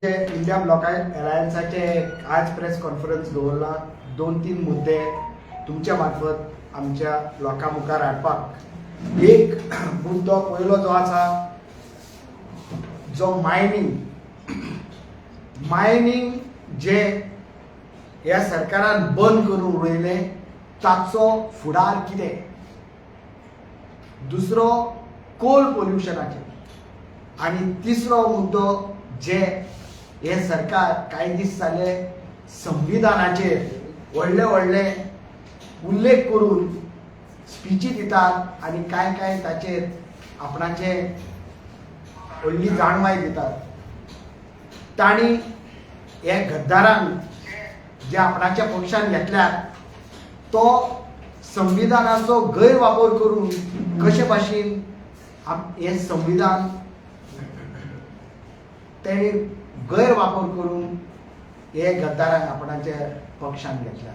India block अलायन्साचे आज press conference दवरला 2-3 मुद्दे तुमच्या मार्फत आमच्या लोकां मुखार हाडपाक। एक मुद्दो पयलो जो आसा जो मायनिंग जे ह्या सरकारान बंद करून उडयले ताचो फुडार कितें। दुसरो कोल पोल्युशनाचेर आनी तिसरो मुद्दो जे हे सरकार काही दीस जाले संविधानाचेर व्हडले व्हडले उल्लेख करून स्पीची दितात आणि काय काय ताचेर आपणाचे व्हडली जाणवाय दितात। ताणी हे गद्दारान जे आपणाच्या पक्षान घेतल्यात तो संविधानाचो गैरवापर करून कशे भाशेन हे संविधान तेणी गैरवापर करून हे गद्दारांक आपणाच्या पक्षान घेतल्या।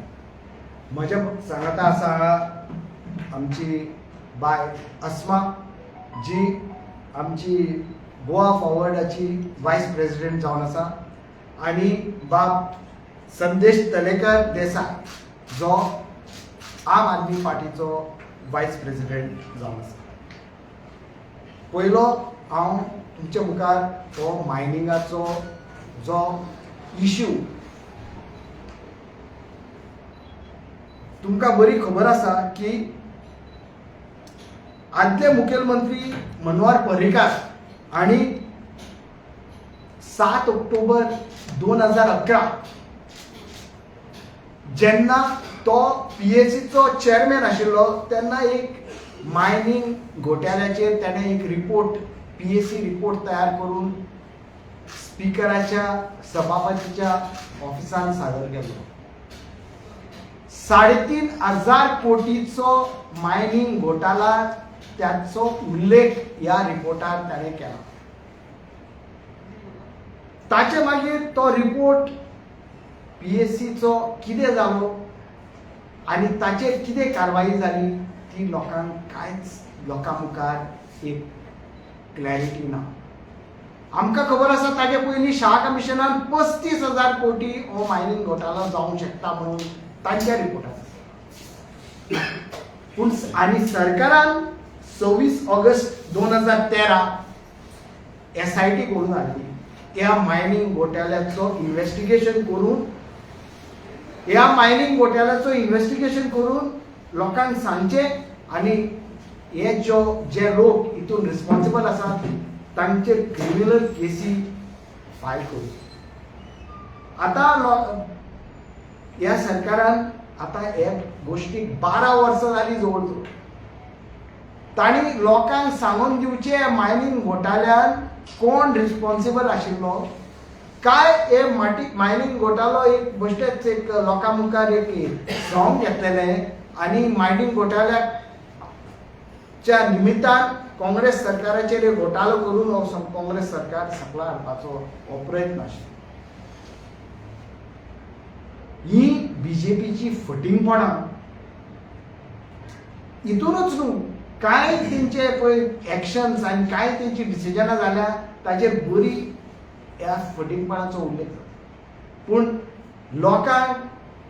म्हज्या सांगाता आसा हांगा आमची बाय अस्मा जी आमची गोवा फॉरवर्डाची वायस प्रेसिडेंट जावन आसा आणि बाब संदेश तलेकर देसाय जो आम आदमी पार्टीचो वायस प्रेसिडेंट जावन आसा। पयलो हांव तुमच्या मुखार हो मायनिंगाचो जो इश्यू तुमकां बरी खबर आसा की आदले मुखेलमंत्री मनोहर पर्रीकार आणि 7 ऑक्टोबर 2011 जेन्ना तो पीएसीचो चेअरमॅन आशिल्लो तेन्ना एक मायनिंग घोटाळ्याचेर ताणें एक रिपोर्ट पीएसी रिपोर्ट तयार करून स्पीकराच्या सभापतीच्या ऑफिसान सादर केलो। 3,500 कोटीचो मायनिंग घोटाळा त्याचो उल्लेख या रिपोर्टात ताणें केला। ताचे मागीर तो रिपोर्ट पीएसीचो कितें जालो आनी ताचेर कितें कारवाई जाली ती लोकां मुखार एक क्लॅरिटी ना। आमकां खबर आसा ताचे पयलीं शाह कमिशनान 35,000 कोटी हो मायनिंग घोटाळो जावंक शकता म्हणून तांच्या रिपोर्टांत पूण आनी सरकारान 26 ऑगस्ट 2013 एसआयटी करून हाडली। ह्या मायनिंग घोटाळ्याचो इन्व्हेस्टिगेशन करून लोकांक सांगचे आणि हे जे लोक हितून रिस्पॉन्सिबल आसात तांचेर क्रिमिनल केसी फायल करू। आता ह्या सरकारान आता हे गोष्टीक 12 वर्सां जाली जवळ जवळ। तांणी लोकांक सांगून दिवचे मायनिंग घोटाळ्यान कोण रिस्पॉन्सिबल आशिल्लो काय हे मायनिंग घोटाळो एक बेश्टेच एक लोकां मुखार एक सॉंग घेतलेले आनी मायनिंग घोटाळ्याच्या निमित्तान काँग्रेस सरकाराचेर एक घोटाळो करून हो काँग्रेस सरकार सकला हाडपाचो हो प्रयत्न आशिल्लो। ही बीजेपीची फटिंगपणां हितूनच न्हू काय तेंचे पळय एक्शन्स आनी काय तेंची डिसिजनां जाल्या ताचेर बरी ह्या फटिंगपणाचो उल्लेख जाता। पूण लोकांक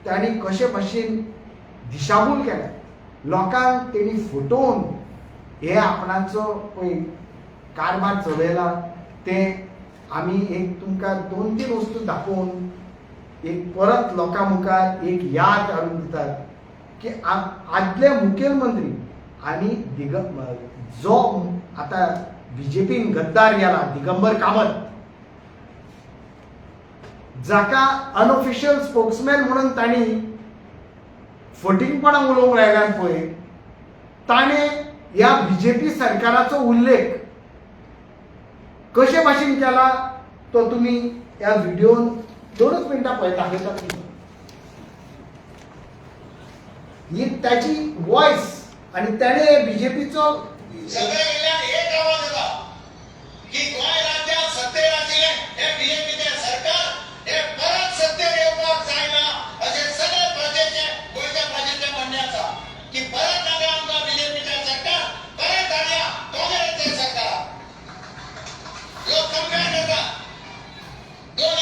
तांणी कशे भाशेन दिशाभूल केल्या लोकांक तेणी फटोवन हे आपणाचो पळय कारभार चलयला ते आमी एक तुमकां 2-3 वस्तू दाखोवन एक परत लोकां मुखार एक याद हाडून दितात की आदले मुखेलमंत्री आनी जो आता बीजेपीन गद्दार गेला दिगंबर कामत जाका अनऑफिशियल स्पोक्समॅन म्हणून तांणी फटिंगपणां उलोवंक लायल्यात पळय ताणें ह्या बीजेपी सरकाराचो उल्लेख कशे भाशेन केला तो तुमी ह्या व्हिडिओन 2 मिनटां दाखयतात। ही त्याची वॉइस आणि त्याने बीजेपीचो दोन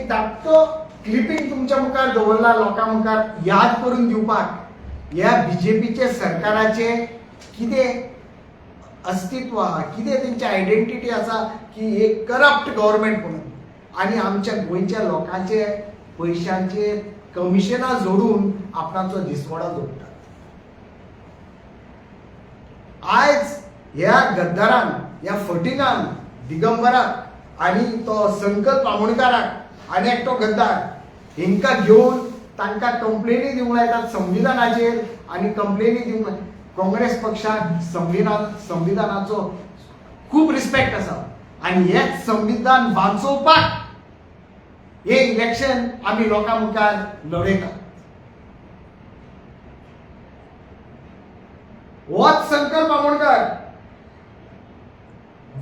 एक धाकटो क्लिपिंग तुमच्या मुखार दवरला लोकां मुखार याद करून दिवपाक ह्या बीजेपीचे सरकाराचे कितें अस्तित्व आहा, कितें तेंची आयडेंटिटी आसा की एक करप्ट गव्हर्नमेंट म्हणून, आनी आमच्या गोंयच्या लोकांचे पयशांचे कमिशनां जोडून आपणाचो दिसवडो जोडटात. आयज ह्या गद्दारान, ह्या फटिंगान, दिगंबराक आनी तो संकल्प आमोणकाराक आनी एकटो गद्दार हेंकां घेवन तांकां कंप्लेनी दिवंक लायतात संविधानाचेर आनी कंप्लेनी दिवंक काँग्रेस पक्षाक संविधानाचो खूब रिस्पेक्ट आसा आनी हेच संविधान वाचोवपाक हे इलेक्शन आमी लोकां मुखार लडयतात. होच संकल्प आमोणकार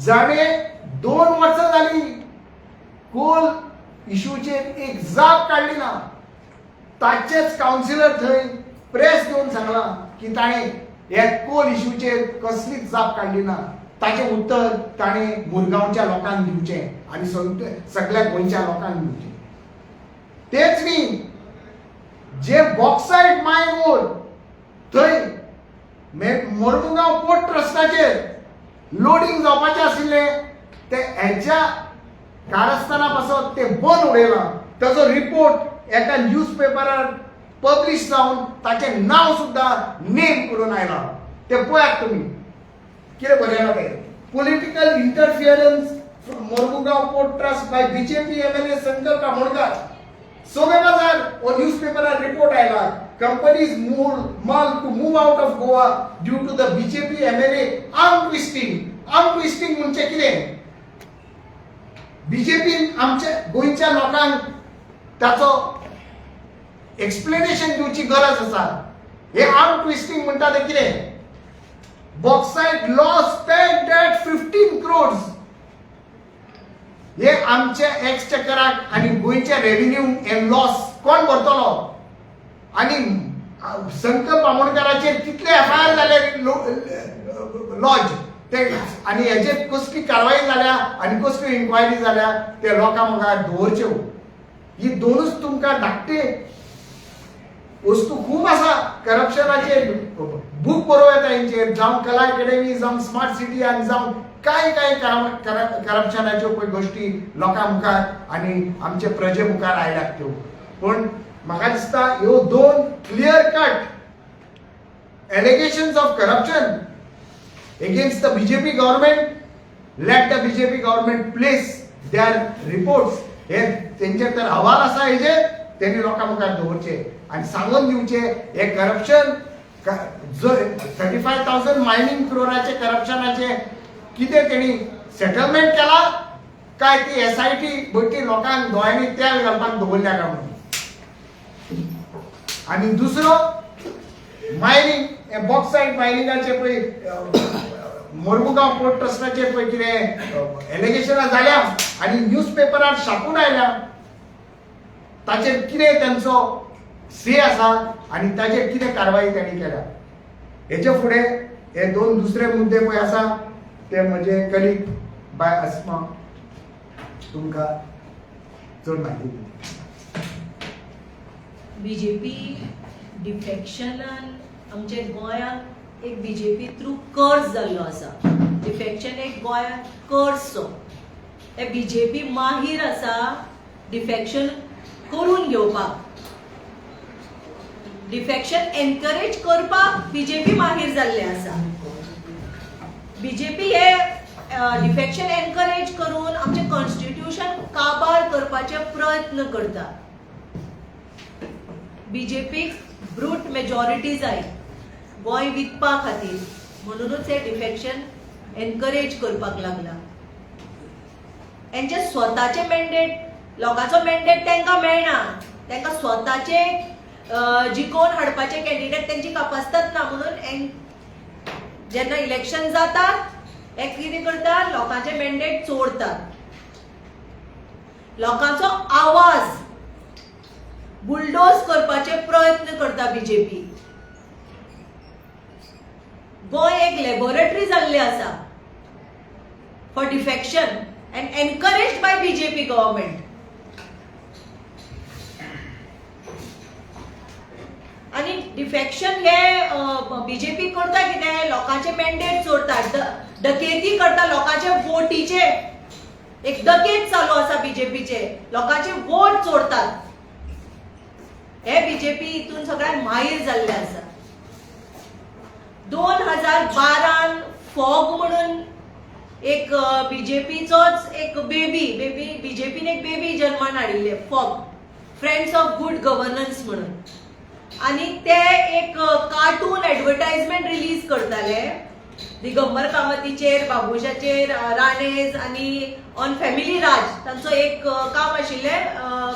जाणें 2 वर्सां जालीं कोल इश्यूचेर एक जाप काडली ना. ताचेच कावन्सिलर थंय प्रेस घेवन सांगला की ताणें हे कोल इश्यूचेर कसलीच जाप काडली ना. ताचें उत्तर ताणें मुरगांवच्या लोकांक दिवचें आनी सगळ्या गोंयच्या लोकांक दिवचें. तेच न्ही, जे बॉक्सायट मायन ओर थंय मोरमुगांव पोर्ट ट्रस्टाचेर लोडिंग जावपाचें आशिल्लें ते हेच्या कारस्थाना पासत ते बंद उडयलां. ताचो रिपोर्ट एका न्यूज पेपरार पब्लिश जावन ताचें नांव सुद्दां नेम करून आयलां. ते पळयात तुमी कितें बरयलां तें. Political interference from Mormugao port trust by BJP MLA Sankalp Amonkar. सोबे बाजार वो न्यूज पेपरार रिपोर्ट आयला. Companies mull to move out of Goa due to the BJP MLA arm twisting. Arm twisting म्हणजे कितें? बीजेपीन आमच्या गोंयच्या लोकांक ताचो एक्सप्लेनेशन दिवची गरज आसा. हे आर्म ट्विस्टिंग म्हणटा ते कितें? Bauxite loss spent at 15 crores. हे आमच्या एक्सचेकराक आणि गोंयच्या रेव्हेन्यू हे लॉस कोण भरतलो? आणि संकल्प आमोणकाराचेर कितले एफआयआर जाले लॉज ते आनी हेचेर कसली कारवाई जाल्या आनी कसली इन्क्वायरी जाल्या ते लोकां मुखार दवरच्यो. ही दोनूच तुमकां धाकटे वस्तू खूब आसा करप्शनाचेर. बूक बरोवं येता हेंचेर, जावं कला अकॅडमी, जावं स्मार्ट सिटी आनी जावं काय करप्शनाच्यो पळय गोश्टी लोकां मुखार आनी आमचे प्रजे मुखार आयल्यात त्यो. पूण म्हाका दिसता ह्यो 2 clear cut allegations of corruption against the BJP government. Let the BJP government place their reports. हे तेंचेर तर अहवाल आसा हेजे तेणी लोकां मुखार दवरचे आनी सांगून दिवचे हे करप्शन 35,000 मायनिंग क्रोराचे करप्शनाचे कितें तेणी सेटलमेंट केला काय ती एसआयटी बट्टी लोकांक दोळ्यांनी तेल घालपाक दवरल्या काय म्हणून. आनी दुसरो मायनिंग हे बॉक्साइट मायनिंगाचे पळय मोरमुगांव पोर्ट ट्रस्टाचेर पळय कितें एलिगेशनां जाल्या आनी न्यूज पेपरार छापून आयल्या ताचेर कितें तांचो से आसा आनी ताचेर कितें कारवाई तांणी केल्या. हेचे फुडें हे 2 दुसरे मुद्दे पळय आसा ते म्हणजे कलीग बाय अस्मा तुमकां चड म्हायती दिली. बीजेपी डिफेक्शनान आमच्या गोंयांत एक बीजेपी थ्रू कर्ज जाल्लो आसा. डिफेक्शन एक गोंयांत कर्जसो. हे बीजेपी माहीर आसा डिफेक्शन करून घेवपाक. डिफेक्शन एनकरेज करपाक बीजेपी माहीर जाल्ले आसा. बीजेपी हे डिफेक्शन एनकरेज करून आमचे कॉन्स्टिट्यूशन काबार करपाचे प्रयत्न करता. बीजेपीक ब्रूट मेजॉरिटी जाय गोंय विकपा खातीर म्हणूनच हे डिफेक्शन एनकरेज करपाक लागला. हेंचे स्वताचे मॅन्डेट लोकांचो मॅन्डेट तांकां मेळना. तांकां स्वताचे जिखोवन हाडपाचे कॅन्डिडेट तेंची कापासतात ना म्हणून जेन्ना इलेक्शन जातात हे कितें करतात लोकांचे मॅन्डेट चोरतात. लोकांचो आवाज बुलडोज करपाचे प्रयत्न करता बीजेपी. गोंय एक लॅबोरेटरी जाल्ले आसा for defection end encouraged by BJP government. Defection हे बीजेपी करता कितें, लोकांचे मॅन्डेट चोरतात, डकेती करता लोकांचे वोटीचे. एक डकेत चालू आसा बीजेपीचे, लोकांचे वोट चोरतात. हे बीजेपी हितून सगळ्यात माहीर जाल्ले आसा. 2012 फॉग म्हणून एक बीजेपीचोच एक बीजेपीन एक बेबी जन्मान हाडिल्ले, FOG, friends of good governance म्हणून. आणि ते एक कार्टून एडव्हर्टाइजमेंट रिलीज करताले दिगंबर कामतीचेर, बाबुशाचेर, राणेज आणि ऑन फॅमिली राज तांचो एक काम आशिल्लें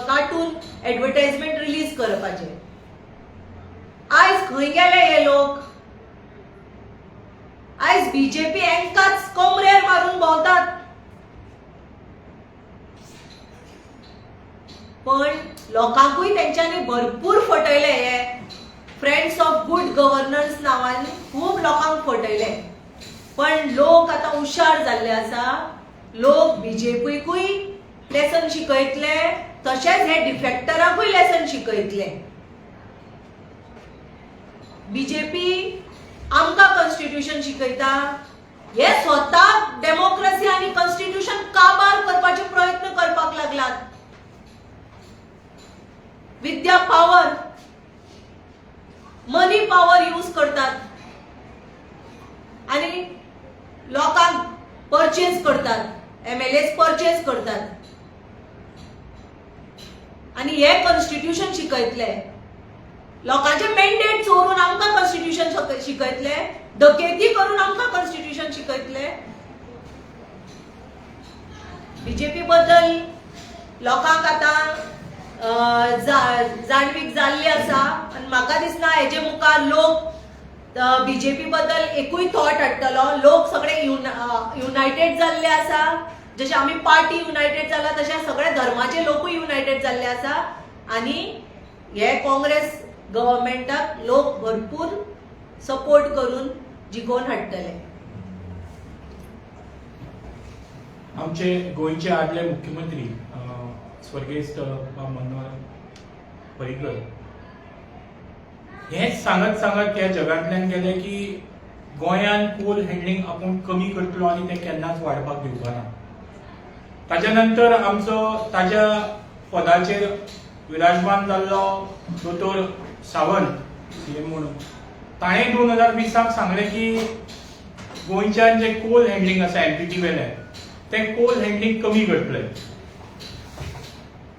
कार्टून एडव्हर्टाइजमेंट रिलीज करपाचें. आयज खंय गेले हे लोक? आयज बीजेपी एंकाच कोमरेर मारून भोंवतात. पण लोकांकूय तेंच्यांनी भरपूर फटयले. हे फ्रेंड्स ऑफ गुड गव्हर्नन्स नांवान खूब लोकांक फटयले. पण लोक आतां हुशार जाल्ले आसा. लोक बीजेपीकूय लेसन शिकयतले, तशेंच हे डिफेक्टरांकूय लेसन शिकयतले. बीजेपी आमकां कॉन्स्टिट्यूशन शिकयता, हे स्वता डेमोक्रेसी आनी कॉन्स्टिट्यूशन काबार करपाचे प्रयत्न करपाक लागलात. विद्या पॉवर, मनी पॉवर यूज करतात आणि लोकांक परचेज करतात, MLAs परचेज करतात. आणि हे कॉन्स्टिट्यूशन शिकयतले, लोकांचे मॅन्डेट चोरून आमकां कॉन्स्टिट्यूशन शिकयतले, डकेती करून आमकां कॉन्स्टिट्यूशन शिकयतले. बीजेपी बद्दल लोकांक आतां जाणवीक जाल्ली आसा. आनी म्हाका दिसना हेजे मुखार लोक बीजेपी बद्दल एकूय थॉट हाडटलो. लोक सगळे युनायटेड जाल्ले आसा. जशे आमी पार्टी युनायटेड जाला, तशे सगळे धर्माचे लोकूय युनायटेड जाल्ले आसा. आनी हे काँग्रेस गव्हर्मेंटाक लोक भरपूर सपोर्ट करून जिखोवन हाडटले. आमचे गोंयचे आदले मुख्यमंत्री स्वर्गीय मनोहर पर्रीकर हेच सांगत ह्या जगांतल्यान गेले की गोंयान कोल हँडलिंग आपूण कमी करतलो आनी ते केन्नाच वाडपाक दिवपा ना. ताच्या नंतर आमचो ताच्या पदाचेर विराजमान जाल्लो दोतोर सावंत CM म्हणून ताणें 2020 सांगलें की गोंयच्यान जे कोल हँडलिंग आसा MPT वेले ते कोल हँडलिंग कमी करतले.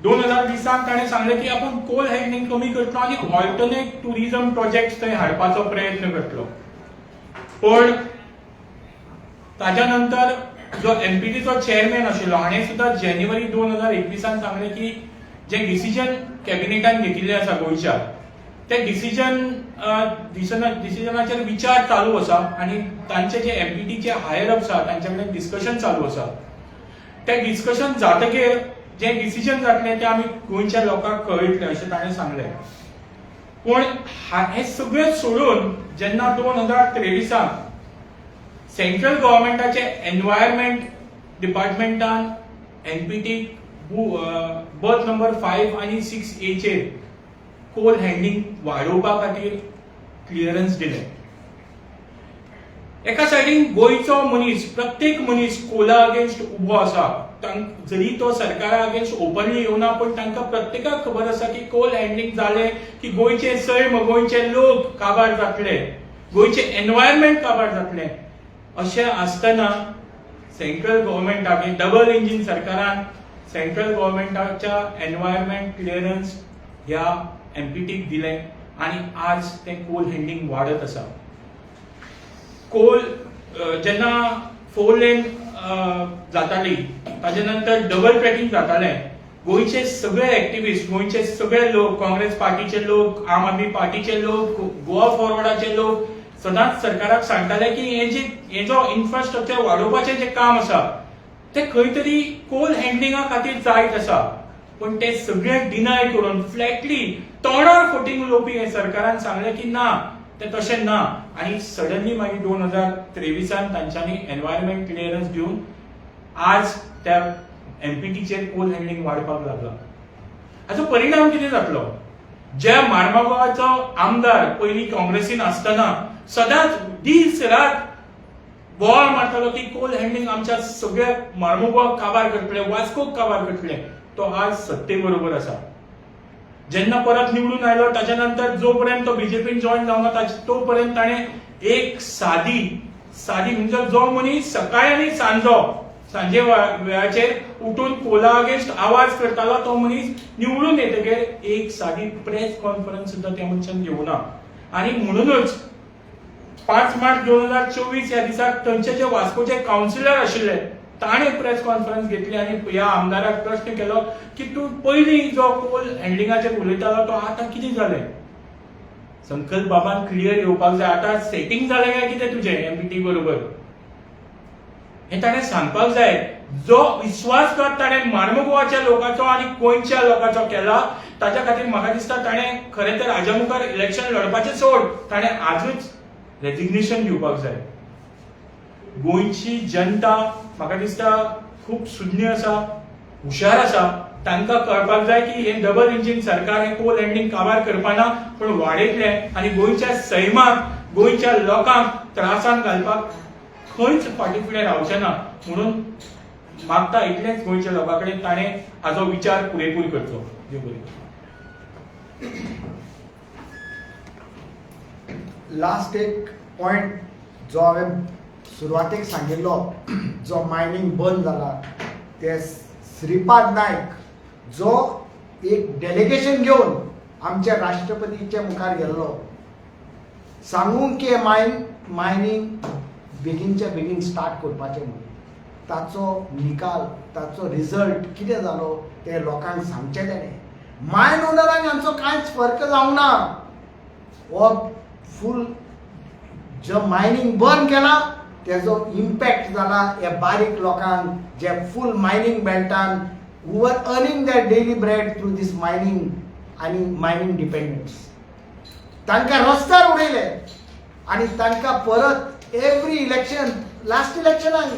2020 ताणें सांगलें की आपूण कोल हँडलिंग कमी करतलो आनी ऑल्टरनेट टुरिझम प्रोजेक्ट थंय हाडपाचो प्रयत्न करतलो. पण ताच्या नंतर जो MPTचो चेअरमॅन आशिल्लो हाणें सुद्दां जानेवारी 2021 सांगलें की जे डिसिजन कॅबिनेटान घेतिल्ले आसा गोंयच्या ते डिसिजनाचेर विचार चालू आसा आनी तांचे जे MPTचे हायर अप्स आसा तांचे कडेन डिस्कशन चालू आसा. ते डिस्कशन जातकीर जे डिसिजन जातले ते आमी गोंयच्या लोकांक कळयतले अशें ताणें सांगलें. पण हे सगळें सोडून जेन्ना 2023 सेंट्रल गव्हर्मेंटाचे एनवायरमेंट डिपार्टमेंटान MPT बर्थ नंबर 5 आनी 6A चेर कोल हँडलिंग वाडोवपा खातीर क्लियरन्स दिलें. एका सायडीन गोंयचो मनीस, प्रत्येक मनीस कोला अगेन्स्ट उबो आसा. जरी तो सरकारा अगेन्स्ट ओपनली येवना पण तांकां प्रत्येकाक खबर आसा की कोल हँडलिंग जालें की गोंयचे सैम, गोंयचे लोक काबार जातले, गोंयचे एनवायरमेंट काबार जातलें. अशें आसतना सेंट्रल गव्हर्मेंटाक डबल इंजिन सरकारान सेंट्रल गव्हर्मेंटाच्या एनवायरमेंट क्लियरन्स ह्या MPTक दिलें आनी आज तें कोल हँडलिंग वाडत आसा. कोल जेन्ना 4 लेन जाताली ताजे नंतर डबल ट्रॅकिंग जातालें. गोंयचे सगळे एक्टिविस्ट, गोंयचे सगळे लोक, काँग्रेस पार्टीचे लोक, आम आदमी पार्टीचे लोक, गोवा फॉरवर्डाचे लोक सदांच सरकाराक सांगताले की हे जो इन्फ्रास्ट्रक्चर वाडोवपाचें जे काम आसा ते खंय तरी कोल हँडलिंगा खातीर जायत आसा. पण ते सगळें डिनाय करून फ्लॅटली तोंडार फटींग उलोवपी हे सरकारान सांगलें की ना, ते तशें ना. आनी सडनली मागीर 2023 तांच्यांनी एनवायरमेंट क्लियरन्स दिवन आज त्या MPTचेर कोल हँडलिंग वाडपाक लागला. हाचो परिणाम कितें जातलो? ज्या मार्मागावाचो आमदार पयलीं काँग्रेसीन आसतना सदांच दीस रात बोवाळ मारतालो की कोल हँडलिंग आमच्या सगळ्या मार्मुगावाक काबार करतले, वास्कोक काबार करतले, तो आज सत्ते बरोबर आसा. जेन्ना परत निवडून आयलो ताच्या नंतर जो पर्यंत तो बीजेपीन जॉईन जावना तो पर्यंत ताणें एक सादी म्हणजे जो मनीस सकाळी आनी सांजे वेळाचेर उठून कोला अगेन्स्ट आवाज करतालो तो मनीस निवडून येतकीर एक सादी प्रेस कॉन्फरन्स सुद्धा त्या मनशान घेवना. आणि म्हणूनच 5 मार्च 2024 ह्या दिसाक थंयचे जे वास्कोचे कावन्सिलर आशिल्ले ताणें प्रेस कॉन्फरन्स घेतली आनी ह्या आमदाराक प्रश्न केलो की तूं पयलीं जो कोल हँडलिंगाचेर उलयतालो तो आतां कितें जालें. संकल्प बाबान क्लियर येवपाक जाय, आतां सेटिंग जालें काय कितें तुजें एमपीटी बरोबर हें ताणें सांगपाक जाय. जो विश्वासघात ताणें मार्मुगावाच्या लोकांचो आनी गोंयच्या लोकांचो केला ताच्या खातीर म्हाका दिसता ताणें खरें तर हाज्या मुखार इलेक्शन लडपाचें सोड, ताणें आजूच रेजिग्नेशन दिवपाक जाय. गोंयची जनता म्हाका दिसता खूब सुज्ञ आसा, हुशार आसा. तांकां कळपाक जाय की हे डबल इंजिन सरकार हे कोल हँडलिंग काबार करपाना पूण वाडयतलें आनी गोंयच्या सैमाक, गोंयच्या लोकांक त्रासान घालपाक खंयच फाटीं फुडें रावचें ना. म्हणून मागता इतलेंच गोंयच्या लोकां कडेन ताणें हाजो विचार पुरेपूर करचो. देव बरें करूं. लास्ट एक पॉइंट जो हांवें सुरवातेक सांगिल्लो, जो मायनिंग बंद जाला, ते श्रीपाद नायक जो एक डेलिगेशन घेवन आमच्या राष्ट्रपतीच्या मुखार गेल्लो, सांगूंक की मायनिंग बेगीनच्या बेगीन स्टार्ट करपाचें म्हणून, ताचो निकाल, ताचो रिजल्ट कितें जालो ते लोकांक सांगचें तेणें. मायन ओनरांक हांचो कांयच फर्क जावंक ना. हो फूल जो मायनिंग बंद केला तेजो इम्पॅक्ट जाला ह्या बारीक लोकांक जे फूल मायनिंग बेल्टान who are earning their daily bread through these mining आनी मायनिंग डिपेंडंट्स. तांकां रस्त्यार उडयले आनी तांकां परत एवरी इलेक्शन, लास्ट इलेक्शनाक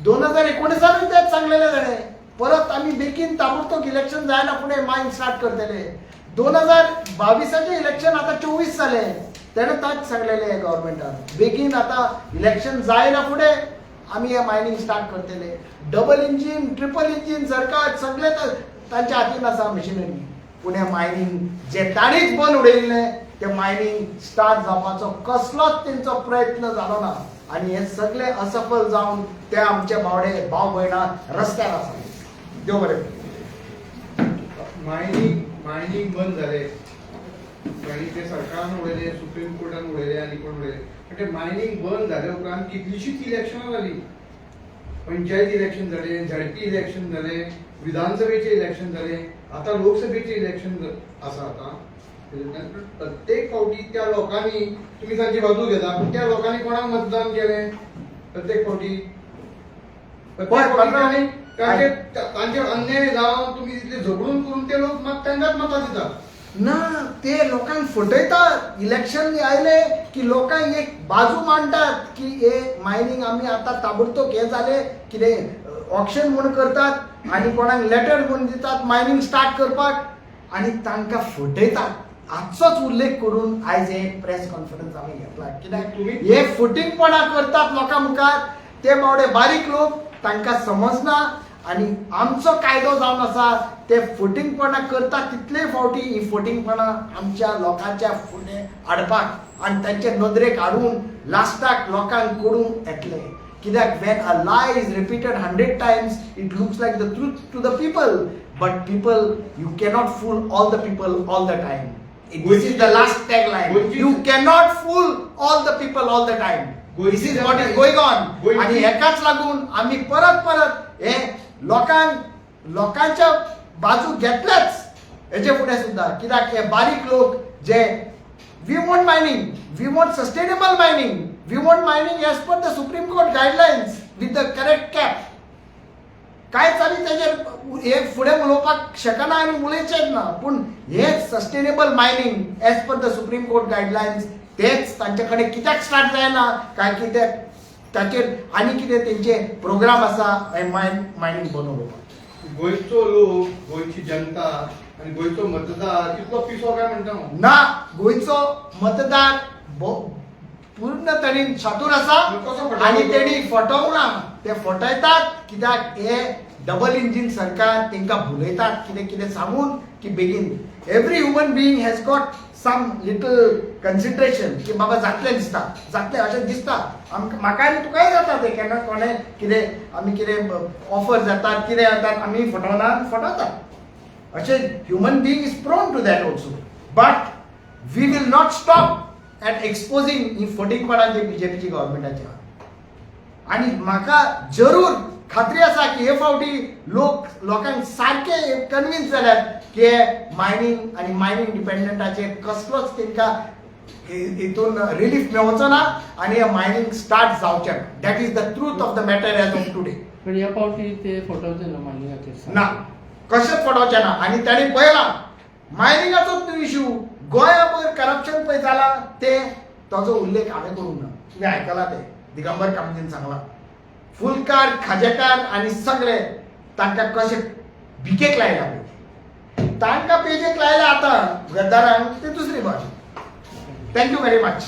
2019 तेच सांगलेले ताणें, परत आमी बेगीन ताबडतोब इलेक्शन जायना फुडें मायन स्टार्ट करतले. 2022 इलेक्शन आतां 24 जालें, तेणें तांच सांगलेलें गव्हर्मेंटान बेगीन आतां इलेक्शन जायना फुडें आमी हे मायनिंग स्टार्ट करतले. डबल इंजीन, ट्रिपल इंजीन सरकार सगळे तांच्या हातीन आसा मशिनरी, पूण हे मायनिंग जे ताणीच बंद उडयल्लें ते मायनिंग स्टार्ट जावपाचो कसलोच तेंचो प्रयत्न जालो ना. आनी हे सगळे असफल जावन ते आमचे बावडे भाव भयणां रस्त्यार आसा. देव बरें. मायनिंग बंद झाले आणि ते सरकारनं उडयले, सुप्रीम कोर्टान उडयले आनी कोण उडयले. पण ते मायनिंग बंद झाले उपरांत कितलीशींच इलेक्शनां जाली. पंचायत इलेक्शन जाले, झडपी इलेक्शन जाले, विधानसभेचे इलेक्शन जाले, आता लोकसभेचे इलेक्शन आसा. आता प्रत्येक फावटी त्या लोकांनी, तुम्ही तांची बाजू घेता, पण त्या लोकांनी कोणाक मतदान केलें प्रत्येक फावटी तांचे अन्याय जावन तुम्ही तितले झगडून करून ते लोक मात तांकांच मतां दितात ना. ते लोकांक फटयतात. इलेक्शन आयले की लोकांक एक बाजू मांडटात की हे मायनिंग आमी आतां ताबडतोब हे जाले कितें ऑक्शन म्हूण करतात आनी कोणाक लेटर म्हूण दितात मायनिंग स्टार्ट करपाक आनी तांकां फटयतात. हाचोच उल्लेख करून आयज हे प्रेस कॉन्फरन्स आमी घेतला. कित्याक हे फुटींगपणां करतात लोकां मुखार, ते बावडे बारीक लोक, तांकां समजना आनी आमचो कायदो जावन आसा ते फुटींगपणां करतात. तितले फावटी ही फुटींगपणां आमच्या लोकांच्या फुडें हाडपाक आनी तांचे नदरेक हाडून लास्टाक लोकांक कळूंक येतले. कित्याक when a lie is repeated 100 times it looks like the truth to the people, but people, you cannot fool all the people all the time. This is the last tagline. You cannot fool all the people all the time. This is what is going on. आणि हेकाच लागून आम्ही परत हे लोकांच्या बाजू घेतल्याच हेचे फुडें सुद्धा. कित्याक हे बारीक लोक जे we want mining, we want sustainable mining, we want mining as per the Supreme Court guidelines with the correct cap. कांयच आमी तेजेर हे फुडें उलोवपाक शकना आनी उलयचेच ना. पूण हे sustainable mining as per the Supreme Court guidelines तेच तांचे कडेन कित्याक स्टार्ट जायना काय कित्याक ताचेर आनी कितें तेंचे प्रोग्राम आसा हे मायनिंग बनोवपाक. गोंयचो लोक, गोंयची जनता आणि गोंयचो मतदार तितलो पिसो काय म्हणटा हांव. ना गोंयचो मतदार पूर्ण तरेन चातूर आसा कसो फटवलो? आणि तेणी फटवना ते फटयतात कित्याक हे डबल इंजिन सरकार तांकां भुलयतात कितें कितें सांगून की begin every human being has got some little consideration की बाबा जातलें दिसता जातलें अशें दिसता म्हाका आनी तुकाय जाता तें केन्ना कोणें कितें आमी कितें ऑफर जातात कितें जातात आमी फटवतात अशें human being is prone to that also but we will not stop at exposing ही फटींगपणां जे बीजेपीची गव्हर्मेंटाची आहा आनी म्हाका जरूर खात्री आसा की हे फावटी लोकांक सारखे कन्विन्स जाल्यात की मायनींग आनी मायनींग डिपेंडंटाचेर कसलोच तांकां हितून रिलीफ मेळचो ना आनी हे मायनींग स्टार्ट जावचें ना that is the truth of the matter as of today. पण ह्या फावटी ते फटवचे ना मायनिंगाचेर ना कशेंच फटोवचें ना आनी तांणी पळयलां मायनिंगाचोच इश्यू गोंयाभर करप्शन पळय जाला ते ताजो उल्लेख हांवें करूंक ना तुमी आयकलां ते दिगंबर कामतीन सांगलां फुलकार खाजेकार आनी सगळे तांकां कशे भिकेक लायला पळय तांकां पेजेक लायला आतां गद्दारांक ते दुसरी भाशा. Thank you very much.